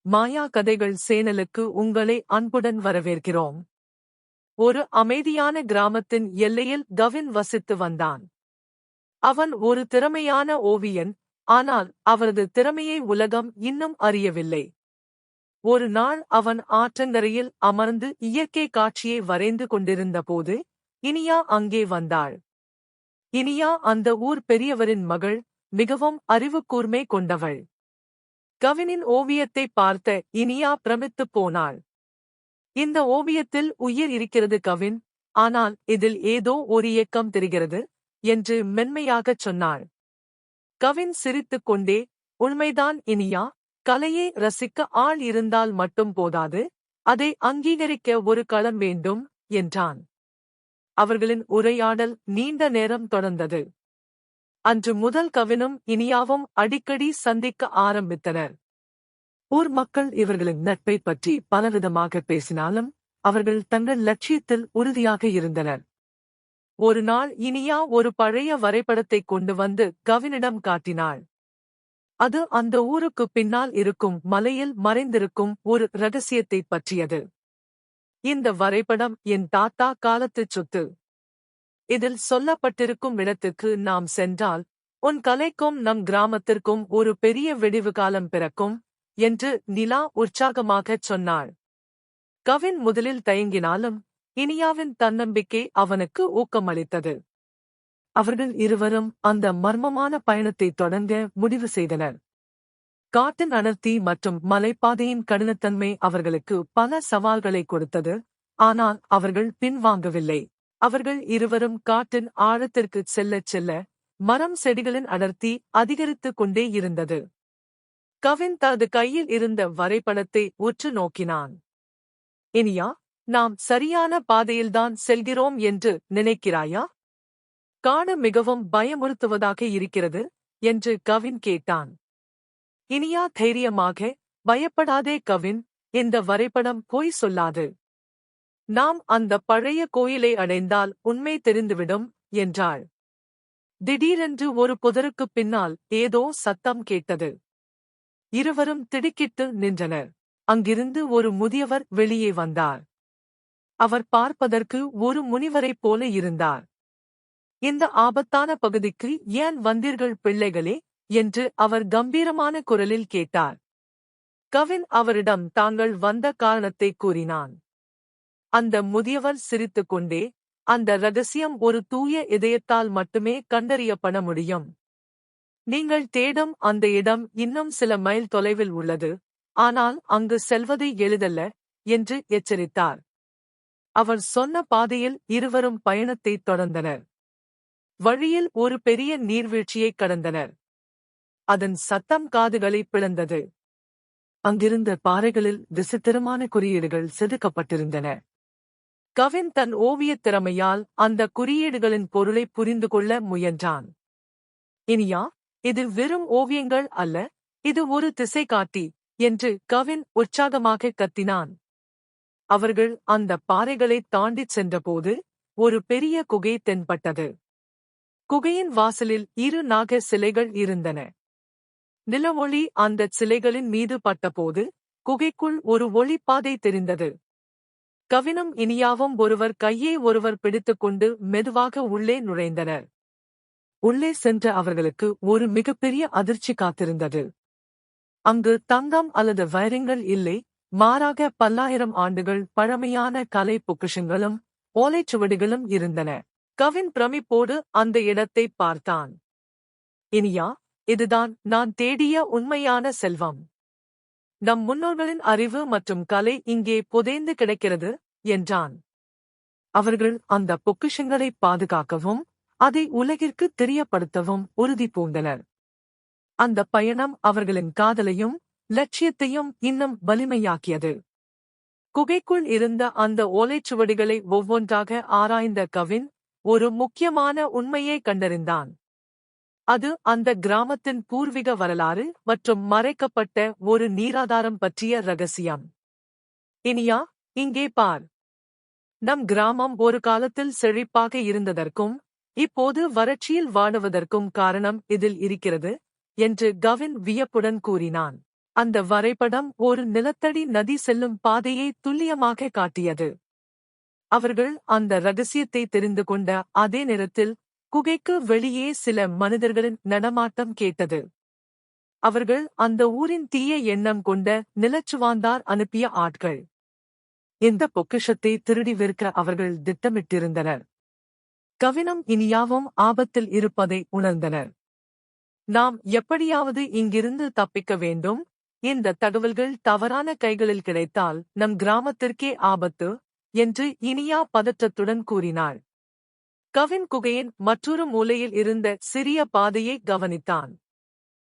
மாயா கதைகள் சேனலுக்கு உங்களை அன்புடன் வரவேற்கிறோம். ஒரு அமைதியான கிராமத்தின் எல்லையில் கவின் வசித்து வந்தான். அவன் ஒரு திறமையான ஓவியன், ஆனால் அவரது திறமையை உலகம் இன்னும் அறியவில்லை. ஒரு நாள் அவன் ஆற்றங்கரையில் அமர்ந்து இயற்கை காட்சியை வரைந்து கொண்டிருந்தபோது இனியா அங்கே வந்தாள். இனியா அந்த ஊர் பெரியவரின் மகள், மிகவும் அறிவுக்கூர்மை கொண்டவள். கவினின் ஓவியத்தை பார்த்த இனியா பிரமித்துப் போனாள். இந்த ஓவியத்தில் உயிர் இருக்கிறது கவின், ஆனால் இதில் ஏதோ ஒரு இயக்கம் தெரிகிறது என்று மென்மையாகச் சொன்னாள். கவின் சிரித்துக் கொண்டே, உண்மைதான் இனியா, கலையை ரசிக்க ஆள் இருந்தால் மட்டும் போதாது, அதை அங்கீகரிக்க ஒரு களம் வேண்டும் என்றான். அவர்களின் உரையாடல் நீண்ட நேரம் தொடர்ந்தது. அன்று முதல் கவினும் இனியாவும் அடிக்கடி சந்திக்க ஆரம்பித்தனர். ஊர் மக்கள் இவர்களின் நட்பை பற்றி பலவிதமாக பேசினாலும் அவர்கள் தங்கள் லட்சியத்தில் உறுதியாக இருந்தனர். ஒரு நாள் இனியா ஒரு பழைய வரைபடத்தை கொண்டு வந்து கவினிடம் காட்டினாள். அது அந்த ஊருக்கு பின்னால் இருக்கும் மலையில் மறைந்திருக்கும் ஒரு இரகசியத்தை பற்றியது. இந்த வரைபடம் என் தாத்தா காலத்துச் சொத்து. இதில் சொல்லப்பட்டிருக்கும் இடத்துக்கு நாம் சென்றால் உன் கலைக்கும் நம் கிராமத்திற்கும் ஒரு பெரிய விடிவு காலம் பிறக்கும் என்று நிலா உற்சாகமாகச் சொன்னாள். கவின் முதலில் தயங்கினாலும் இனியாவின் தன்னம்பிக்கை அவனுக்கு ஊக்கமளித்தது. அவர்கள் இருவரும் அந்த மர்மமான பயணத்தை தொடங்க முடிவு செய்தனர். காட்டின் அடர்த்தி மற்றும் மலைப்பாதையின் கடினத்தன்மை அவர்களுக்கு பல சவால்களை கொடுத்தது, ஆனால் அவர்கள் பின்வாங்கவில்லை. அவர்கள் இருவரும் காட்டின் ஆழத்திற்குச் செல்லச் செல்ல மரம் செடிகளின் அடர்த்தி அதிகரித்துக் கொண்டே இருந்தது. கவின் தனது கையில் இருந்த வரைபடத்தை உற்று நோக்கினான். இனியா, நாம் சரியான பாதையில்தான் செல்கிறோம் என்று நினைக்கிறாயா? காடு மிகவும் பயமுறுத்துவதாக இருக்கிறது என்று கவின் கேட்டான். இனியா தைரியமாக, பயப்படாதே கவின், இந்த வரைபடம் பொய் சொல்லாது. நாம் அந்த பழைய கோயிலை அடைந்தால் உண்மை தெரிந்துவிடும் என்றாள். திடீரென்று ஒரு புதருக்குப் பின்னால் ஏதோ சத்தம் கேட்டது. இருவரும் திடுக்கிட்டு நின்றனர். அங்கிருந்து ஒரு முதியவர் வெளியே வந்தார். அவர் பார்ப்பதற்கு ஒரு முனிவரைப் போல இருந்தார். இந்த ஆபத்தான பகுதிக்கு ஏன் வந்தீர்கள் பிள்ளைகளே என்று அவர் கம்பீரமான குரலில் கேட்டார். கவின் அவரிடம் தாங்கள் வந்த காரணத்தை கூறினான். அந்த முதியவர் சிரித்துக்கொண்டே, அந்த இரகசியம் ஒரு தூய இதயத்தால் மட்டுமே கண்டறியப்பட முடியும். நீங்கள் தேடும் அந்த இடம் இன்னும் சில மைல் தொலைவில் உள்ளது, ஆனால் அங்கு செல்வது எளிதல்ல என்று எச்சரித்தார். அவர் சொன்ன பாதையில் இருவரும் பயணத்தைத் தொடர்ந்தனர். வழியில் ஒரு பெரிய நீர்வீழ்ச்சியைக் கடந்தனர். அதன் சத்தம் காதுகளை பிளந்தது. அங்கிருந்த பாறைகளில் விசித்திரமான குறியீடுகள் செதுக்கப்பட்டிருந்தன. கவின் தன் ஓவியத் திறமையால் அந்த குறியீடுகளின் பொருளை புரிந்து கொள்ள முயன்றான். இனியா, இது வெறும் ஓவியங்கள் அல்ல, இது ஒரு திசைகாட்டி என்று கவின் உற்சாகமாக கத்தினான். அவர்கள் அந்த பாறைகளைத் தாண்டிச் சென்றபோது ஒரு பெரிய குகை தென்பட்டது. குகையின் வாசலில் 2 நாக சிலைகள் இருந்தன. நிலவொளி அந்தச் சிலைகளின் மீது பட்டபோது குகைக்குள் ஒரு ஒளிப்பாதை தெரிந்தது. கவினும் இனியாவும் ஒருவர் கையை ஒருவர் பிடித்துக்கொண்டு மெதுவாக உள்ளே நுழைந்தனர். உள்ளே சென்ற அவர்களுக்கு ஒரு மிகப்பெரிய அதிர்ச்சி காத்திருந்தது. அங்கு தங்கம் அல்லது வைரங்கள் இல்லை, மாறாக பல்லாயிரம் ஆண்டுகள் பழமையான கலை பொக்கிஷங்களும் ஓலைச்சுவடிகளும் இருந்தன. கவின் பிரமிப்போடு அந்த இடத்தைப் பார்த்தான். இனியா, இதுதான் நான் தேடிய உண்மையான செல்வம். நம் முன்னோர்களின் அறிவு மற்றும் கலை இங்கே புதைந்து கிடக்கிறது என்றான். அவர்கள் அந்த பொக்கிஷங்களை பாதுகாக்கவும் அதை உலகிற்கு தெரியப்படுத்தவும் உறுதி பூண்டனர். அந்த பயணம் அவர்களின் காதலையும் லட்சியத்தையும் இன்னும் வலிமையாக்கியது. குகைக்குள் இருந்த அந்த ஓலைச்சுவடிகளை ஒவ்வொன்றாக ஆராய்ந்த கவின் ஒரு முக்கியமான உண்மையை கண்டறிந்தான். அது அந்த கிராமத்தின் பூர்வீக வரலாறு மற்றும் மறைக்கப்பட்ட ஒரு நீராதாரம் பற்றிய இரகசியம். இனியா, இங்கே பார். நம் கிராமம் ஒரு காலத்தில் செழிப்பாக இருந்ததற்கும் இப்போது வறட்சியில் வாடுவதற்கும் காரணம் இதில் இருக்கிறது என்று கவின் வியப்புடன் கூறினான். அந்த வரைபடம் ஒரு நிலத்தடி நதி செல்லும் பாதையை துல்லியமாக காட்டியது. அவர்கள் அந்த ரகசியத்தை தெரிந்து கொண்ட அதே நேரத்தில் குகைக்கு வெளியே சில மனிதர்களின் நடமாட்டம் கேட்டது. அவர்கள் அந்த ஊரின் தீய எண்ணம் கொண்ட நிலச்சுவாந்தார் அனுப்பிய ஆட்கள். இந்த பொக்கிஷத்தை திருடி விற்க அவர்கள் திட்டமிட்டிருந்தனர். கவினும் இனியாவும் ஆபத்தில் இருப்பதை உணர்ந்தனர். நாம் எப்படியாவது இங்கிருந்து தப்பிக்க வேண்டும். இந்த தகவல்கள் தவறான கைகளில் கிடைத்தால் நம் கிராமத்திற்கே ஆபத்து என்று இனியா பதற்றத்துடன் கூறினாள். கவின் குகையின் மற்றொரு மூலையில் இருந்த சிறிய பாதையை கவனித்தான்.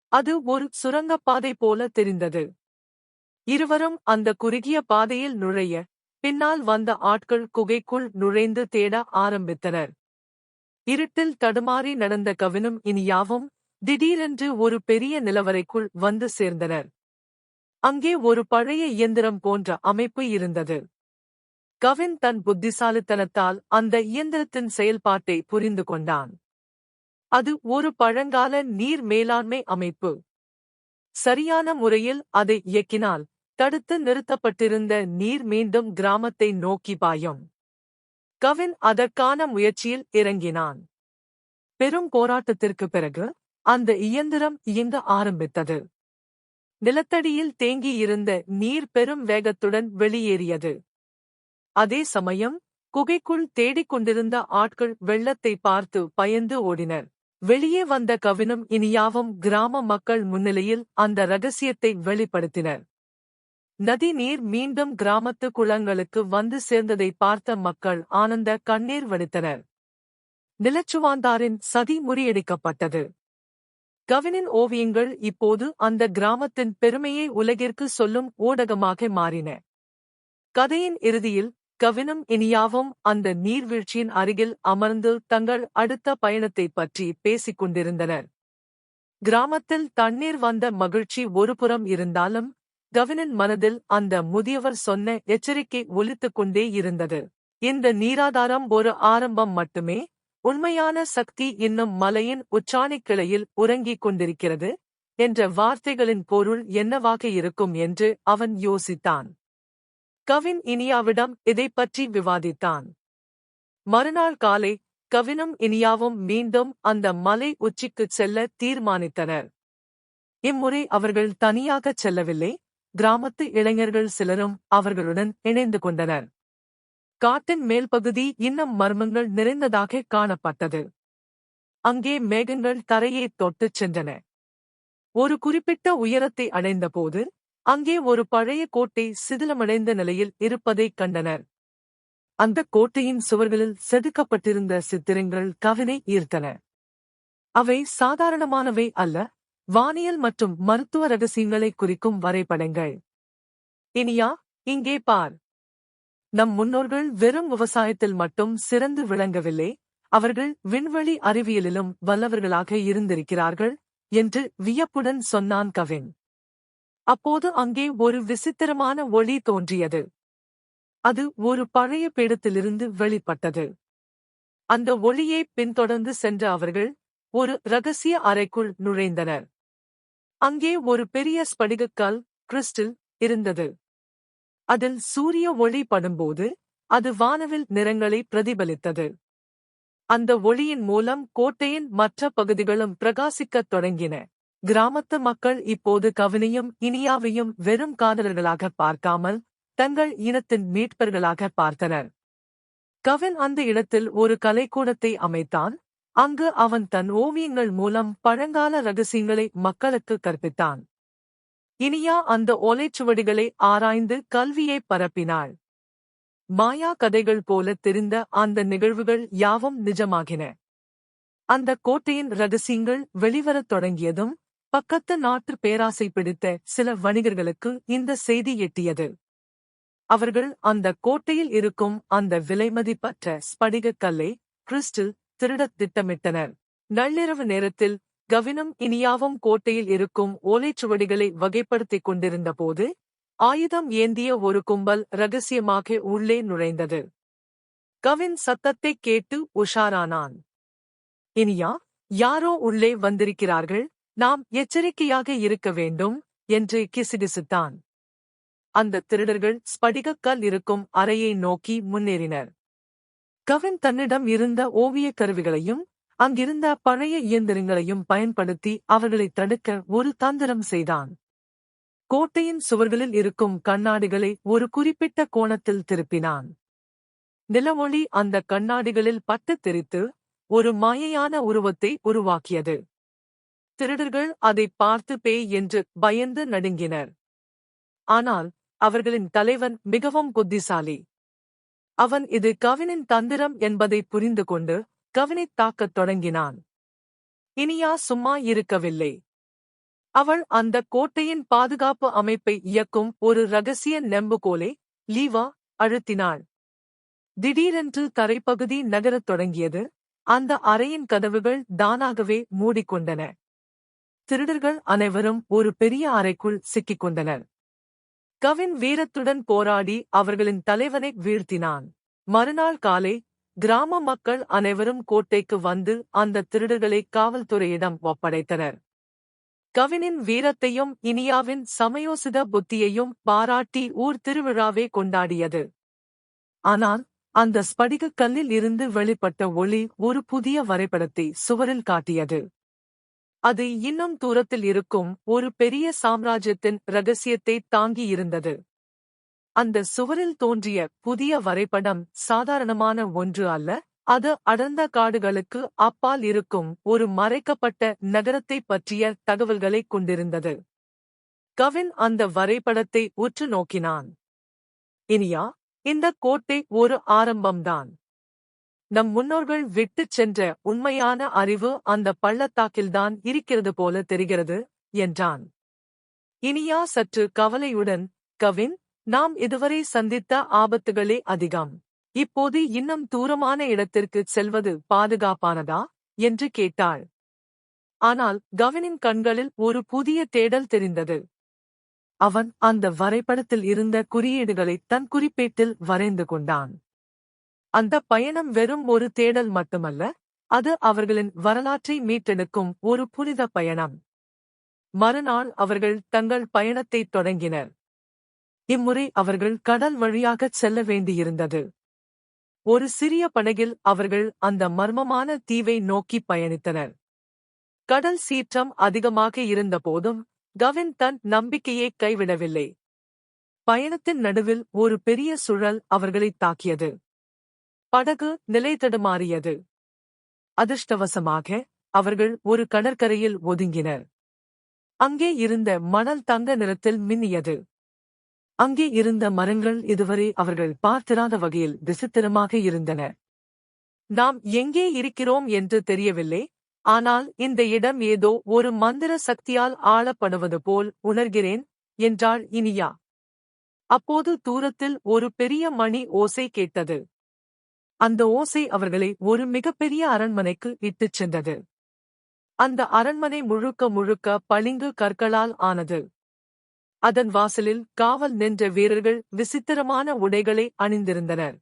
அது ஒரு சுரங்கப்பாதை போல தெரிந்தது. இருவரும் அந்த குறுகிய பாதையில் நுழைய, பின்னால் வந்த ஆட்கள் குகைக்குள் நுழைந்து தேட ஆரம்பித்தனர். இருட்டில் தடுமாறி நடந்த கவினும் இனியாவும் திடீரென்று ஒரு பெரிய நிலவறைக்குள் வந்து சேர்ந்தனர். அங்கே ஒரு பழைய இயந்திரம் போன்ற அமைப்பு இருந்தது. கவின் தன் புத்திசாலித்தனத்தால் அந்த இயந்திரத்தின் செயல்பாட்டை புரிந்து கொண்டான். அது ஒரு பழங்கால நீர் மேலாண்மை அமைப்பு. சரியான முறையில் அதை இயக்கினால் தடுத்து நிறுத்தப்பட்டிருந்த நீர் மீண்டும் கிராமத்தை நோக்கி பாயும். கவின் அதற்கான முயற்சியில் இறங்கினான். பெரும் போராட்டத்திற்கு பிறகு அந்த இயந்திரம் இயங்க ஆரம்பித்தது. நிலத்தடியில் தேங்கியிருந்த நீர் பெரும் வேகத்துடன் வெளியேறியது. அதே சமயம் குகைக்குள் தேடிக் கொண்டிருந்த ஆட்கள் வெள்ளத்தை பார்த்து பயந்து ஓடினர். வெளியே வந்த கவினும் இனியாவும் கிராம மக்கள் முன்னிலையில் அந்த ரகசியத்தை வெளிப்படுத்தினர். நதி நீர் மீண்டும் கிராமத்து குளங்களுக்கு வந்து சேர்ந்ததை பார்த்த மக்கள் ஆனந்த கண்ணீர் வடித்தனர். நிலச்சுவாந்தாரின் சதி முறியடிக்கப்பட்டது. கவினின் ஓவியங்கள் இப்போது அந்த கிராமத்தின் பெருமையை உலகிற்கு சொல்லும் ஊடகமாக மாறின. கதையின் இறுதியில் கவினும் இனியாவும் அந்த நீர்வீழ்ச்சியின் அருகில் அமர்ந்து தங்கள் அடுத்த பயணத்தைப் பற்றி பேசிக் கொண்டிருந்தனர். கிராமத்தில் தண்ணீர் வந்த மகிழ்ச்சி ஒருபுறம் இருந்தாலும் கவினின் மனதில் அந்த முதியவர் சொன்ன எச்சரிக்கை ஒலித்துக் கொண்டே இருந்தது. இந்த நீராதாரம் ஒரு ஆரம்பம் மட்டுமே. உண்மையான சக்தி இன்னும் மலையின் உச்சாணிக் கிளையில் உறங்கிக் கொண்டிருக்கிறது என்ற வார்த்தைகளின் பொருள் என்னவாக இருக்கும் என்று அவன் யோசித்தான். கவின் இனியாவிடம் இதைப் பற்றி விவாதித்தான். மறுநாள் காலை கவினும் இனியாவும் மீண்டும் அந்த மலை உச்சிக்குச் செல்ல தீர்மானித்தனர். இம்முறை அவர்கள் தனியாகச் செல்லவில்லை. கிராமத்து இளைஞர்கள் சிலரும் அவர்களுடன் இணைந்து கொண்டனர். காட்டின் மேல்பகுதி இன்னும் மர்மங்கள் நிறைந்ததாக காணப்பட்டது. அங்கே மேகங்கள் தரையை தொட்டுச் சென்றன. ஒரு குறிப்பிட்ட உயரத்தை அடைந்தபோது அங்கே ஒரு பழைய கோட்டை சிதிலமடைந்த நிலையில் இருப்பதைக் கண்டனர். அந்த கோட்டையின் சுவர்களில் செதுக்கப்பட்டிருந்த சித்திரங்கள் கவினை ஈர்த்தன. அவை சாதாரணமானவை அல்ல, வானியல் மற்றும் மருத்துவ ரகசியங்களை குறிக்கும் வரைபடங்கள். இனியா, இங்கே பார். நம் முன்னோர்கள் வெறும் விவசாயத்தில் மட்டும் சிறந்து விளங்கவில்லை, அவர்கள் விண்வெளி அறிவியலிலும் வல்லவர்களாக இருந்திருக்கிறார்கள் என்று வியப்புடன் சொன்னான் கவின். அப்போது அங்கே ஒரு விசித்திரமான ஒளி தோன்றியது. அது ஒரு பழைய பீடத்திலிருந்து வெளிப்பட்டது. அந்த ஒளியை பின்தொடர்ந்து சென்ற அவர்கள் ஒரு இரகசிய அறைக்குள் நுழைந்தனர். அங்கே ஒரு பெரிய ஸ்படிகக்கல், கிறிஸ்டல், இருந்தது. அதில் சூரிய ஒளி படும்போது அது வானவில் நிறங்களை பிரதிபலித்தது. அந்த ஒளியின் மூலம் கோட்டையின் மற்ற பகுதிகளும் பிரகாசிக்கத் தொடங்கின. கிராமத்து மக்கள் இப்போது கவினையும் இனியாவையும் வெறும் காதலர்களாக பார்க்காமல் தங்கள் இனத்தின் மீட்பர்களாக பார்த்தனர். கவின் அந்த இடத்தில் ஒரு கலைக்கூடத்தை அமைத்தான். அங்கு அவன் தன் ஓவியங்கள் மூலம் பழங்கால ரகசியங்களை மக்களுக்கு கற்பித்தான். இனியா அந்த ஓலைச்சுவடிகளை ஆராய்ந்து கல்வியை பரப்பினாள். மாயா கதைகள் போல தெரிந்த அந்த நிகழ்வுகள் யாவும் நிஜமாகின. அந்த கோட்டையின் ரகசியங்கள் வெளிவரத் தொடங்கியதும் பக்கத்து நாட்டு பேராசை பிடித்த சில வணிகர்களுக்கு இந்த செய்தி எட்டியது. அவர்கள் அந்த கோட்டையில் இருக்கும் அந்த விலைமதிப்பற்ற ஸ்படிகக் கல்லை, கிறிஸ்டல், திருடத் திட்டமிட்டனர். நள்ளிரவு நேரத்தில் கவினும் இனியாவும் கோட்டையில் இருக்கும் ஓலைச்சுவடிகளை வகைப்படுத்திக் கொண்டிருந்த போது ஆயுதம் ஏந்திய ஒரு கும்பல் ரகசியமாக உள்ளே நுழைந்தது. கவின் சத்தத்தைக் கேட்டு உஷாரானான். இனியா, யாரோ உள்ளே வந்திருக்கிறார்கள், நாம் எச்சரிக்கையாக இருக்க வேண்டும் என்று கிசுகிசுத்தான். அந்த திருடர்கள் ஸ்படிகக் கல் இருக்கும் அறையை நோக்கி முன்னேறினர். கவின் தன்னிடம் இருந்த ஓவியக் கருவிகளையும் அங்கிருந்த பழைய இயந்திரங்களையும் பயன்படுத்தி அவர்களைத் தடுக்க ஒரு தந்திரம் செய்தான். கோட்டையின் சுவர்களில் இருக்கும் கண்ணாடிகளை ஒரு குறிப்பிட்ட கோணத்தில் திருப்பினான். நிலவொளி அந்த கண்ணாடிகளில் பட்டுத் தெரித்து ஒரு மாயையான உருவத்தை உருவாக்கியது. திருடர்கள் அதைப் பார்த்து பேய் என்று பயந்து நடுங்கினர். ஆனால் அவர்களின் தலைவன் மிகவும் புத்திசாலி. அவன் இது கவினின் தந்திரம் என்பதை புரிந்து கொண்டு கவினைத் தாக்கத் தொடங்கினான். இனியா சும்மா இருக்கவில்லை. அவள் அந்த கோட்டையின் பாதுகாப்பு அமைப்பை இயக்கும் ஒரு இரகசிய நெம்புகோலை லீவா அழுத்தினாள். திடீரென்று தரைப்பகுதி நகரத் தொடங்கியது. அந்த அறையின் கதவுகள் தானாகவே மூடிக்கொண்டன. திருடர்கள் அனைவரும் ஒரு பெரிய அறைக்குள் சிக்கிக் கொண்டனர். கவின் வீரத்துடன் போராடி அவர்களின் தலைவனை வீழ்த்தினான். மறுநாள் காலை கிராம மக்கள் அனைவரும் கோட்டைக்கு வந்து அந்த திருடர்களை காவல்துறையிடம் ஒப்படைத்தனர். கவினின் வீரத்தையும் இனியாவின் சமயோசித புத்தியையும் பாராட்டி ஊர் திருவிழாவே கொண்டாடியது. ஆனால் அந்த ஸ்படிகக் கல்லில் இருந்து வெளிப்பட்ட ஒளி ஒரு புதிய வரைபடத்தை சுவரில் காட்டியது. அது இன்னும் தூரத்தில் இருக்கும் ஒரு பெரிய சாம்ராஜ்யத்தின் இரகசியத்தை தாங்கியிருந்தது. அந்த சுவரில் தோன்றிய புதிய வரைபடம் சாதாரணமான ஒன்று அல்ல. அது அடர்ந்த காடுகளுக்கு அப்பால் இருக்கும் ஒரு மறைக்கப்பட்ட நகரத்தைப் பற்றிய தகவல்களைக் கொண்டிருந்தது. கவின் அந்த வரைபடத்தை உற்று நோக்கினான். இனியா, இந்த கோட்டை ஒரு ஆரம்பம்தான். நம் முன்னோர்கள் விட்டுச் சென்ற உண்மையான அறிவு அந்த பள்ளத்தாக்கில்தான் இருக்கிறது போல தெரிகிறது என்றான். இனியா சற்று கவலையுடன், கவின், நாம் இதுவரை சந்தித்த ஆபத்துகளே அதிகம். இப்போது இன்னும் தூரமான இடத்திற்குச் செல்வது பாதுகாப்பானதா என்று கேட்டாள். ஆனால் கவினின் கண்களில் ஒரு புதிய தேடல் தெரிந்தது. அவன் அந்த வரைபடத்தில் இருந்த குறியீடுகளை தன் குறிப்பேட்டில் வரைந்து கொண்டான். அந்த பயணம் வெறும் ஒரு தேடல் மட்டுமல்ல, அது அவர்களின் வரலாற்றை மீட்டெடுக்கும் ஒரு புனித பயணம். மறுநாள் அவர்கள் தங்கள் பயணத்தைத் தொடங்கினர். இம்முறை அவர்கள் கடல் வழியாகச் செல்ல வேண்டியிருந்தது. ஒரு சிறிய படகில் அவர்கள் அந்த மர்மமான தீவை நோக்கி பயணித்தனர். கடல் சீற்றம் அதிகமாக இருந்தபோதும் கவின் தன் நம்பிக்கையை கைவிடவில்லை. பயணத்தின் நடுவில் ஒரு பெரிய சுழல் அவர்களைத் தாக்கியது. படகு நிலை தடுமாறியது. அதிர்ஷ்டவசமாக அவர்கள் ஒரு கடற்கரையில் ஒதுங்கினர். அங்கே இருந்த மணல் தங்க நிறத்தில் மின்னியது. அங்கே இருந்த மரங்கள் இதுவரை அவர்கள் பார்த்திராத வகையில் விசித்திரமாக இருந்தன. நாம் எங்கே இருக்கிறோம் என்று தெரியவில்லை, ஆனால் இந்த இடம் ஏதோ ஒரு மந்திர சக்தியால் ஆளப்படுவது போல் உணர்கிறேன் என்றாள் இனியா. அப்போது தூரத்தில் ஒரு பெரிய மணி ஓசை கேட்டது. அந்த ஓசை அவர்களை ஒரு மிகப்பெரிய அரண்மனைக்கு இட்டுச் சென்றது. அந்த அரண்மனை முழுக்க முழுக்க பளிங்கு கற்களால் ஆனது. அதன் வாசலில் காவல் நின்ற வீரர்கள் விசித்திரமான உடைகளை அணிந்திருந்தனர்.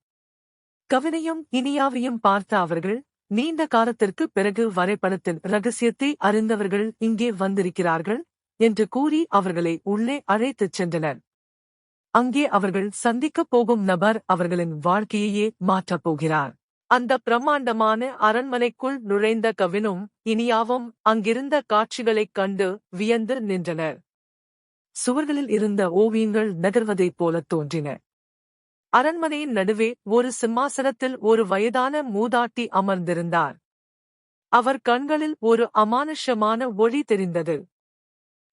கவினையும் இனியாவையும் பார்த்த அவர்கள், நீண்ட காலத்திற்கு பிறகு வரைபடத்தின் இரகசியத்தை அறிந்தவர்கள் இங்கே வந்திருக்கிறார்கள் என்று கூறி அவர்களை உள்ளே அழைத்துச் சென்றனர். அங்கே அவர்கள் சந்திக்கப் போகும் நபர் அவர்களின் வாழ்க்கையையே மாற்றப் போகிறார். அந்த பிரம்மாண்டமான அரண்மனைக்குள் நுழைந்த கவினும் இனியாவும் அங்கிருந்த காட்சிகளைக் கண்டு வியந்து நின்றனர். சுவர்களில் இருந்த ஓவியங்கள் நகர்வதைப் போலத் தோன்றின. அரண்மனையின் நடுவே ஒரு சிம்மாசனத்தில் ஒரு வயதான மூதாட்டி அமர்ந்திருந்தார். அவர் கண்களில் ஒரு அமானுஷ்யமான ஒளி தெரிந்தது.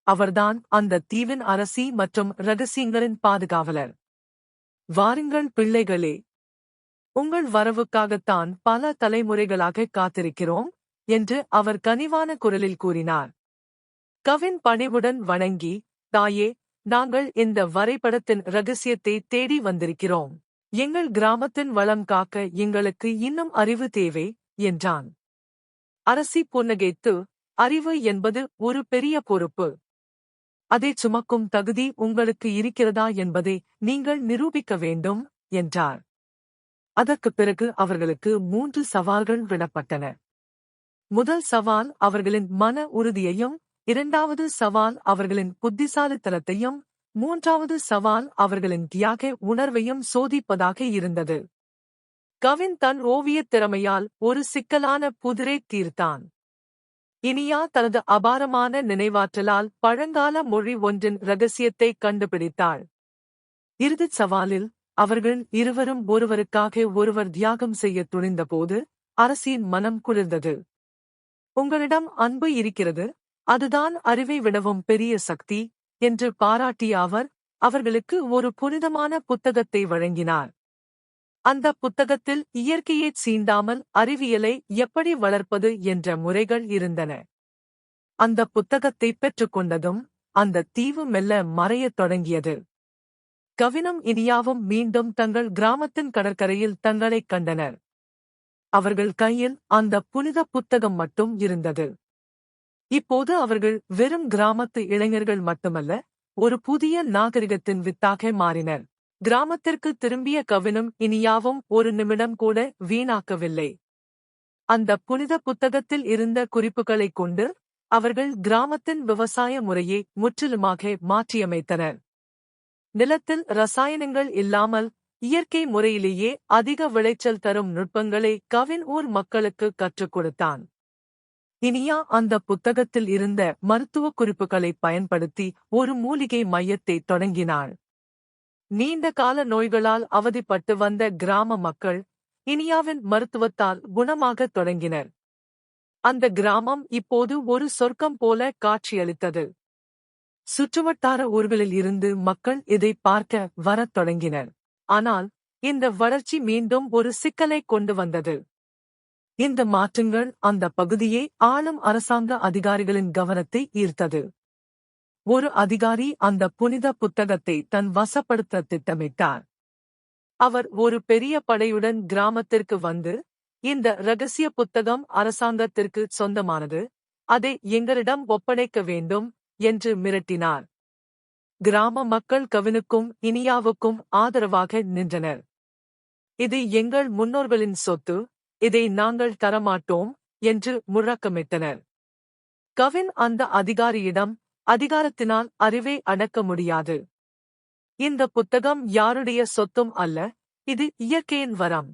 அவர்தான் அந்த தீவின் அரசி மற்றும் இரகசியங்களின் பாதுகாவலர். வாருங்கள் பிள்ளைகளே, உங்கள் வரவுக்காகத்தான் பல தலைமுறைகளாக காத்திருக்கிறோம் என்று அவர் கனிவான குரலில் கூறினார். கவின் பணிவுடன் வணங்கி, தாயே, நாங்கள் இந்த வரைபடத்தின் இரகசியத்தை தேடி வந்திருக்கிறோம். எங்கள் கிராமத்தின் வளம் காக்க எங்களுக்கு இன்னும் அறிவு தேவை என்றான். அரசி புன்னகைத்து, அறிவு என்பது ஒரு பெரிய பொறுப்பு. அதைச் சுமக்கும் தகுதி உங்களுக்கு இருக்கிறதா என்பதை நீங்கள் நிரூபிக்க வேண்டும் என்றார். அதற்குப் பிறகு அவர்களுக்கு 3 சவால்கள் விடப்பட்டன. முதல் சவால் அவர்களின் மன உறுதியையும் இரண்டாவது சவால் அவர்களின் புத்திசாலித்தனத்தையும், மூன்றாவது சவால் அவர்களின் தியாக உணர்வையும் சோதிப்பதாக இருந்தது. கவின் தன் ஓவியத் திறமையால் ஒரு சிக்கலான புதிரை தீர்த்தான். இனியா தனது அபாரமான நினைவாற்றலால் பழங்கால மொழி ஒன்றின் இரகசியத்தை கண்டுபிடித்தாள். இறுதிச் சவாலில் அவர்கள் இருவரும் ஒருவருக்காக ஒருவர் தியாகம் செய்ய துணிந்தபோது அரசியின் மனம் குளிர்ந்தது. உங்களிடம் அன்பு இருக்கிறது, அதுதான் அறிவை விடவும் பெரிய சக்தி என்று பாராட்டிய அவர் அவர்களுக்கு ஒரு புனிதமான புத்தகத்தை வழங்கினார். அந்த புத்தகத்தில் இயற்கையைச் சீண்டாமல் அறிவியலை எப்படி வளர்ப்பது என்ற முறைகள் இருந்தன. அந்த புத்தகத்தை பெற்றுக்கொண்டதும் அந்த தீவு மெல்ல மறையத் தொடங்கியது. கவினும் இனியாவும் மீண்டும் தங்கள் கிராமத்தின் கடற்கரையில் தங்களைக் கண்டனர். அவர்கள் கையில் அந்த புனித புத்தகம் மட்டும் இருந்தது. இப்போது அவர்கள் வெறும் கிராமத்து இளைஞர்கள் மட்டுமல்ல, ஒரு புதிய நாகரிகத்தின் வித்தாக மாறினர். கிராமத்திற்கு திரும்பிய கவினும் இனியாவும் ஒரு நிமிடம் கூட வீணாக்கவில்லை. அந்த புனித புத்தகத்தில் இருந்த குறிப்புகளைக் கொண்டு அவர்கள் கிராமத்தின் விவசாய முறையை முற்றிலுமாக மாற்றியமைத்தனர். நிலத்தில் ரசாயனங்கள் இல்லாமல் இயற்கை முறையிலேயே அதிக விளைச்சல் தரும் நுட்பங்களை கவின் ஊர் மக்களுக்கு கற்றுக் கொடுத்தான். இனியா அந்த புத்தகத்தில் இருந்த மருத்துவ குறிப்புகளை பயன்படுத்தி ஒரு மூலிகை மையத்தை தொடங்கினாள். நீண்ட கால நோய்களால் அவதிப்பட்டு வந்த கிராம மக்கள் இனியாவின் மருத்துவத்தால் குணமாகத் தொடங்கினர். அந்த கிராமம் இப்போது ஒரு சொர்க்கம் போல காட்சியளித்தது. சுற்றுவட்டார ஊர்களில் இருந்து மக்கள் இதை பார்க்க வரத் தொடங்கினர். ஆனால் இந்த வளர்ச்சி மீண்டும் ஒரு சிக்கலைக் கொண்டு வந்தது. இந்த மாற்றங்கள் அந்த பகுதியை ஆளும் அரசாங்க அதிகாரிகளின் கவனத்தை ஈர்த்தது. ஒரு அதிகாரி அந்த புனித புத்தகத்தை தன் வசப்படுத்த திட்டமிட்டார். அவர் ஒரு பெரிய படையுடன் கிராமத்திற்கு வந்து, இந்த இரகசிய புத்தகம் அரசாங்கத்திற்கு சொந்தமானது, அதை எங்களிடம் ஒப்படைக்க வேண்டும் என்று மிரட்டினார். கிராம மக்கள் கவினுக்கும் இனியாவுக்கும் ஆதரவாக நின்றனர். இது எங்கள் முன்னோர்களின் சொத்து, இதை நாங்கள் தரமாட்டோம் என்று முழக்கமிட்டனர். கவின் அந்த அதிகாரியிடம், அதிகாரத்தினால் அறிவை அடக்க முடியாது. இந்த புத்தகம் யாருடைய சொத்தும் அல்ல, இது இயற்கையின் வரம்.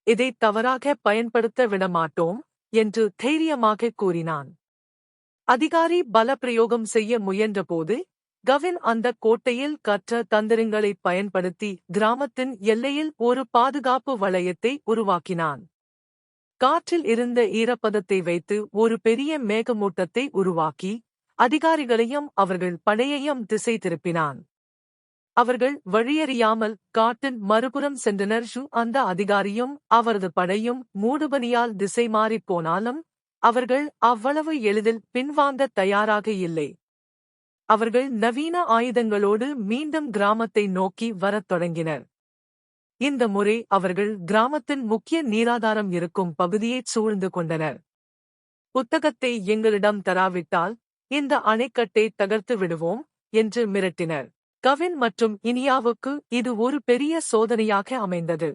இதை தவறாக பயன்படுத்த விடமாட்டோம் என்று தைரியமாக கூறினான். அதிகாரி பலப்பிரயோகம் செய்ய முயன்றபோது கவின் அந்த கோட்டையில் கற்ற தந்திரங்களை பயன்படுத்தி கிராமத்தின் எல்லையில் ஒரு பாதுகாப்பு வளையத்தை உருவாக்கினான். காற்றில் இருந்த ஈரப்பதத்தை வைத்து ஒரு பெரிய மேகமூட்டத்தை உருவாக்கி அதிகாரிகளையும் அவர்கள் படையையும் திசை திருப்பினான். அவர்கள் வழியறியாமல் காட்டின் மறுபுறம் சென்றனர். அந்த அதிகாரியும் அவரது படையும் மூடுபனியால் திசை மாறிப் போனாலும் அவர்கள் அவ்வளவு எளிதில் பின்வாங்க தயாராக இல்லை. அவர்கள் நவீன ஆயுதங்களோடு மீண்டும் கிராமத்தை நோக்கி வரத் தொடங்கினர். இந்த முறை அவர்கள் கிராமத்தின் முக்கிய நீராதாரம் இருக்கும் பகுதியைச் சூழ்ந்து கொண்டனர். புத்தகத்தை எங்களிடம் தராவிட்டால் இந்த அணைக்கட்டை தகர்த்து விடுவோம் என்று மிரட்டினர். கவின் மற்றும் இனியாவுக்கு இது ஒரு பெரிய சோதனையாக அமைந்தது.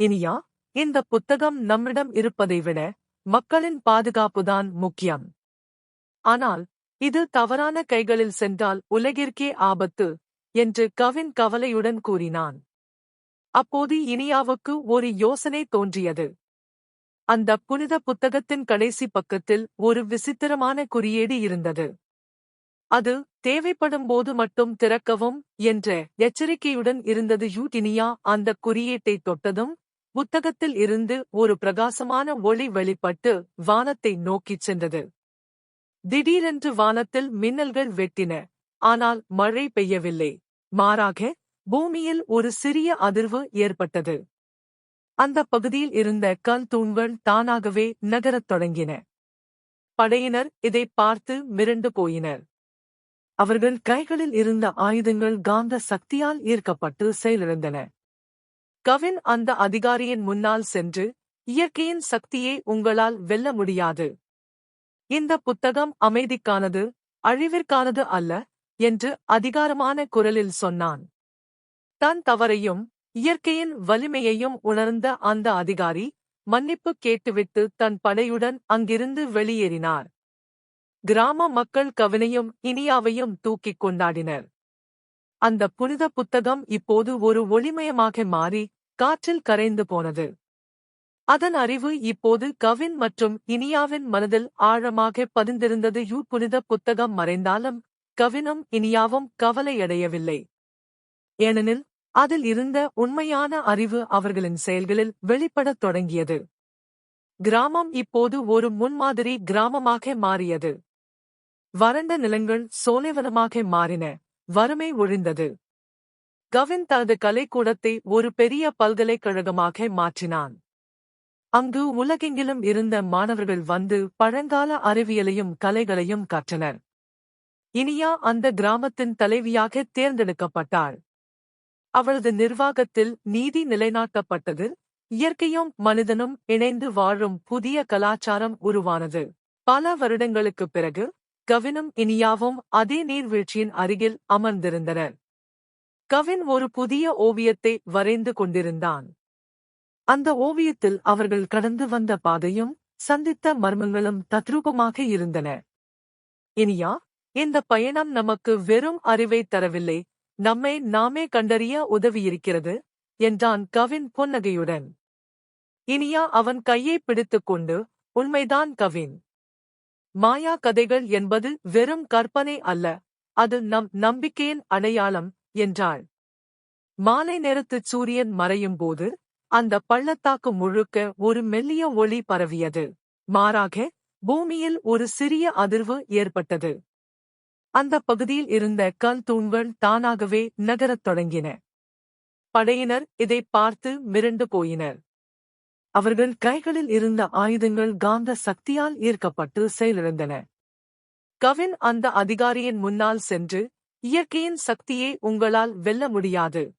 இனியா, இந்த புத்தகம் நம்மிடம் இருப்பதை விட மக்களின் பாதுகாப்புதான் முக்கியம். ஆனால் இது தவறான கைகளில் சென்றால் உலகிற்கே ஆபத்து என்று கவின் கவலையுடன் கூறினான். அப்போது இனியாவுக்கு ஒரு யோசனை தோன்றியது. அந்த புனித புத்தகத்தின் கடைசி பக்கத்தில் ஒரு விசித்திரமான குறியீடு இருந்தது. அது தேவைப்படும்போது மட்டும் திறக்கவும் என்ற எச்சரிக்கையுடன் இருந்தது. இனியா அந்த குறியீட்டை தொட்டதும் புத்தகத்தில் இருந்து ஒரு பிரகாசமான ஒளி வெளிப்பட்டு வானத்தை நோக்கிச் சென்றது. திடீரென்று வானத்தில் மின்னல்கள் வெட்டின. ஆனால் மழை பெய்யவில்லை. மாறாக பூமியில் ஒரு சிறிய அதிர்வு ஏற்பட்டது. அந்த பகுதியில் இருந்த கல் தூண்கள் தானாகவே நகரத் தொடங்கின. படையினர் இதை பார்த்து மிரண்டு போயினர். அவர்கள் கைகளில் இருந்த ஆயுதங்கள் காந்த சக்தியால் ஈர்க்கப்பட்டு செயலிழந்தன. கவின் அந்த அதிகாரியின் முன்னால் சென்று, இயற்கையின் சக்தியை உங்களால் வெல்ல முடியாது. இந்த புத்தகம் அமைதிக்கானது, அழிவிற்கானது அல்ல என்று அதிகாரமான குரலில் சொன்னான். தன் தவறையும் இயற்கையின் வலிமையையும் உணர்ந்த அந்த அதிகாரி மன்னிப்பு கேட்டுவிட்டு தன் படையுடன் அங்கிருந்து வெளியேறினார். கிராம மக்கள் கவினையும் இனியாவையும் தூக்கிக் கொண்டாடினர். அந்த புனித புத்தகம் இப்போது ஒரு ஒளிமயமாக மாறி காற்றில் கரைந்து போனது. அதன் அறிவு இப்போது கவின் மற்றும் இனியாவின் மனதில் ஆழமாக பதிந்திருந்தது. புனித புத்தகம் மறைந்தாலும் கவினும் இனியாவும் கவலையடையவில்லை. ஏனெனில் அதில் இருந்த உண்மையான அறிவு அவர்களின் செயல்களில் வெளிப்படத் தொடங்கியது. கிராமம் இப்போது ஒரு முன்மாதிரி கிராமமாக மாறியது. வறண்ட நிலங்கள் சோலைவனமாக மாறின. வறுமை ஒழிந்தது. கவின் தனது கலைக்கூடத்தை ஒரு பெரிய பல்கலைக்கழகமாக மாற்றினான். அங்கு உலகெங்கிலும் இருந்த மாணவர்கள் வந்து பழங்கால அறிவியலையும் கலைகளையும் கற்றனர். இனியா அந்த கிராமத்தின் தலைவியாக தேர்ந்தெடுக்கப்பட்டாள். அவளது நிர்வாகத்தில் நீதி நிலைநாட்டப்பட்டது. இயற்கையும் மனிதனும் இணைந்து வாழும் புதிய கலாச்சாரம் உருவானது. பல வருடங்களுக்குப் பிறகு கவினும் இனியாவும் அதே நீர்வீழ்ச்சியின் அருகில் அமர்ந்திருந்தனர். கவின் ஒரு புதிய ஓவியத்தை வரைந்து கொண்டிருந்தான். அந்த ஓவியத்தில் அவர்கள் கடந்து வந்த பாதையும் சந்தித்த மர்மங்களும் தத்ரூபமாக இருந்தன. இனியா, இந்த பயணம் நமக்கு வெறும் அறிவை தரவில்லை, நம்மை நாமே கண்டறிய உதவியிருக்கிறது என்றான் கவின் புன்னகையுடன். இனியா அவன் கையை பிடித்துக்கொண்டு, உண்மைதான் கவின். மாயா கதைகள் என்பது வெறும் கற்பனை அல்ல, அது நம் நம்பிக்கையின் அடையாளம் என்றாள். மாலை நேரத்துச் சூரியன் மறையும் போது அந்த பள்ளத்தாக்கு முழுக்க ஒரு மெல்லிய ஒளி பரவியது. மாறாக பூமியில் ஒரு சிறிய அதிர்வு ஏற்பட்டது. அந்த பகுதியில் இருந்த கல் தூண்கள் தானாகவே நகரத் தொடங்கின. படையினர் இதை பார்த்து மிரண்டு போயினர். அவர்கள் கைகளில் இருந்த ஆயுதங்கள் காந்த சக்தியால் ஈர்க்கப்பட்டு செயலிழந்தன. கவின் அந்த அதிகாரியின் முன்னால் சென்று, இயற்கையின் சக்தியை உங்களால் வெல்ல முடியாது.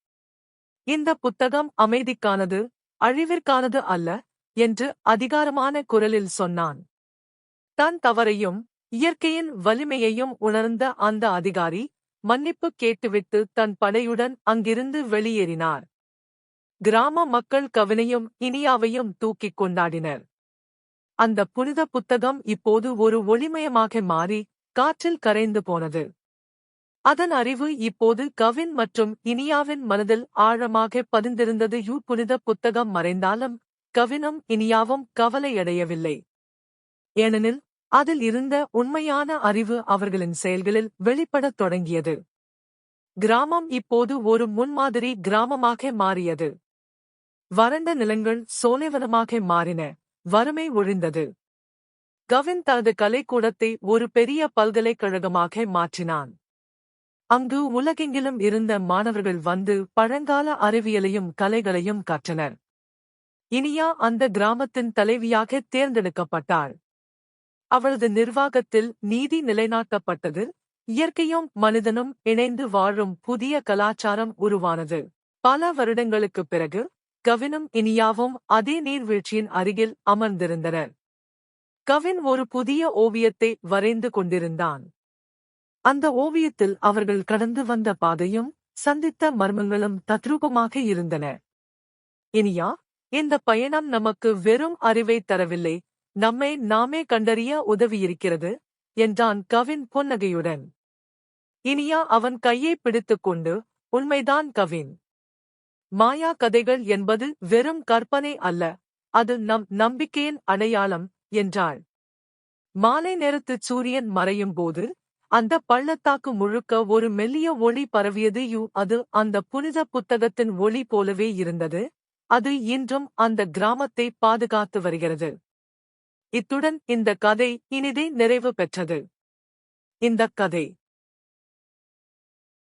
இந்த புத்தகம் அமைதிக்கானது, அழிவிற்கானது அல்ல என்று அதிகாரமான குரலில் சொன்னான். தன் தவறையும் இயற்கையின் வலிமையையும் உணர்ந்த அந்த அதிகாரி மன்னிப்பு கேட்டுவிட்டு தன் படையுடன் அங்கிருந்து வெளியேறினார். கிராம மக்கள் கவினையும் இனியாவையும் தூக்கிக் கொண்டாடினர். அந்த புனித புத்தகம் இப்போது ஒரு ஒளிமயமாக மாறி காற்றில் கரைந்து போனது. அதன் அறிவு இப்போது கவின் மற்றும் இனியாவின் மனதில் ஆழமாக பதிந்திருந்தது. புனித புத்தகம் மறைந்தாலும் கவினும் இனியாவும் கவலையடையவில்லை. ஏனெனில் அதில் இருந்த உண்மையான அறிவு அவர்களின் செயல்களில் வெளிப்படத் தொடங்கியது. கிராமம் இப்போது ஒரு முன்மாதிரி கிராமமாக மாறியது. வறண்ட நிலங்கள் சோலைவனமாக மாறின. வறுமை ஒழிந்தது. கவின் தனது கலைக்கூடத்தை ஒரு பெரிய பல்கலைக்கழகமாக மாற்றினான். அங்கு உலகெங்கிலும் இருந்த மாணவர்கள் வந்து பழங்கால அறிவியலையும் கலைகளையும் கற்றனர். இனியா அந்த கிராமத்தின் தலைவியாக தேர்ந்தெடுக்கப்பட்டாள். அவளது நிர்வாகத்தில் நீதி நிலைநாட்டப்பட்டது. இயற்கையும் மனிதனும் இணைந்து வாழும் புதிய கலாச்சாரம் உருவானது. பல வருடங்களுக்குப் பிறகு கவினும் இனியாவும் அதே நீர்வீழ்ச்சியின் அருகில் அமர்ந்திருந்தனர். கவின் ஒரு புதிய ஓவியத்தை வரைந்து கொண்டிருந்தான். அந்த ஓவியத்தில் அவர்கள் கடந்து வந்த பாதையும் சந்தித்த மர்மங்களும் தத்ரூபமாக இருந்தன. இனியா, இந்த பயணம் நமக்கு வெறும் அறிவை தரவில்லை, நம்மை நாமே கண்டறிய உதவியிருக்கிறது என்றான் கவின் புன்னகையுடன். இனியா அவன் கையை பிடித்துக்கொண்டு, உண்மைதான் கவின். மாயா கதைகள் என்பது வெறும் கற்பனை அல்ல, அது நம் நம்பிக்கையின் அடையாளம் என்றாள். மாலை நேரத்துச் சூரியன் மறையும் போது அந்த பள்ளத்தாக்கு முழுக்க ஒரு மெல்லிய ஒளி பரவியது. அது அந்த புனித புத்தகத்தின் ஒளி போலவே இருந்தது. அது இன்றும் அந்த கிராமத்தை பாதுகாத்து வருகிறது. இத்துடன் இந்த கதை இனிதே நிறைவு பெற்றது. இந்தக் கதை